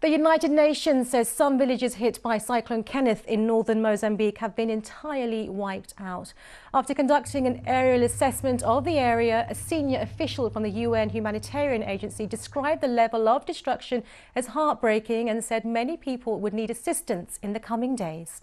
The United Nations says some villages hit by Cyclone Kenneth in northern Mozambique have been entirely wiped out. After conducting an aerial assessment of the area, a senior official from the UN humanitarian agency described the level of destruction as heartbreaking and said many people would need assistance in the coming days.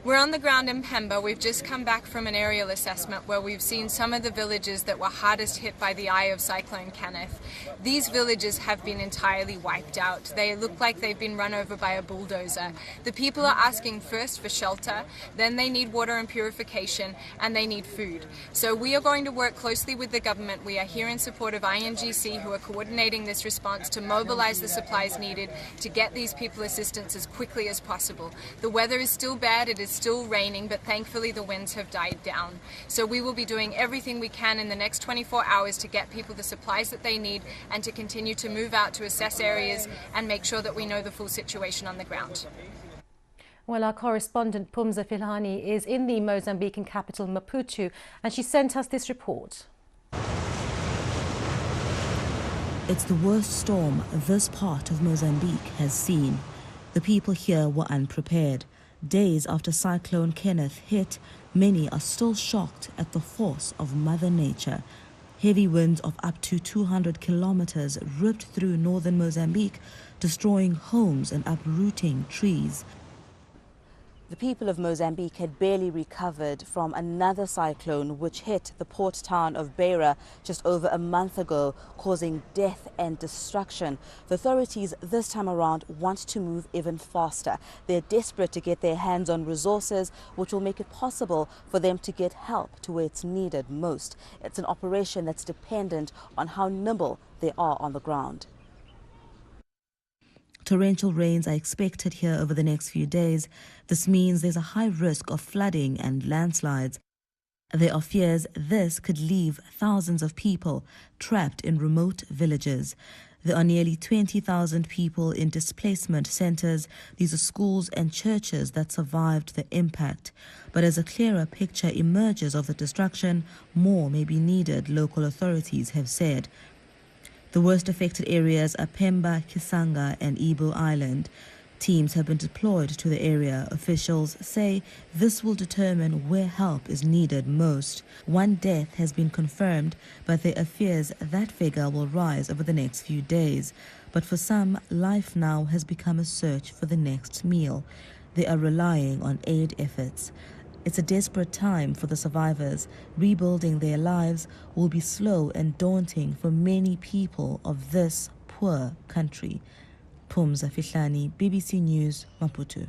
We're on the ground in Pemba. We've just come back from an aerial assessment where we've seen some of the villages that were hardest hit by the eye of Cyclone Kenneth. These villages have been entirely wiped out. They look like they've been run over by a bulldozer. The people are asking first for shelter, then they need water and purification, and they need food. So we are going to work closely with the government. We are here in support of INGC, who are coordinating this response to mobilize the supplies needed to get these people assistance as quickly as possible. The weather is still bad. It is still raining, but thankfully the winds have died down. So we will be doing everything we can in the next 24 hours to get people the supplies that they need and to continue to move out to assess areas and make sure that we know the full situation on the ground. Well, our correspondent Pumza Filhani is in the Mozambican capital Maputo, and she sent us this report. It's the worst storm this part of Mozambique has seen. The people here were unprepared. Days after Cyclone Kenneth hit, many are still shocked at the force of Mother Nature. Heavy winds of up to 200 kilometers ripped through northern Mozambique, destroying homes and uprooting trees. The people of Mozambique had barely recovered from another cyclone which hit the port town of Beira just over a month ago, causing death and destruction. The authorities this time around want to move even faster. They're desperate to get their hands on resources which will make it possible for them to get help to where it's needed most. It's an operation that's dependent on how nimble they are on the ground. Torrential rains are expected here over the next few days. This means there's a high risk of flooding and landslides. There are fears this could leave thousands of people trapped in remote villages. There are nearly 20,000 people in displacement centers. These are schools and churches that survived the impact. But as a clearer picture emerges of the destruction, more may be needed, local authorities have said. The worst affected areas are Pemba, Kisanga and Ibu Island. Teams have been deployed to the area. Officials say this will determine where help is needed most. One death has been confirmed, but there are fears that figure will rise over the next few days. But for some, life now has become a search for the next meal. They are relying on aid efforts. It's a desperate time for the survivors. Rebuilding their lives will be slow and daunting for many people of this poor country. Pumza Filhani, BBC News, Maputo.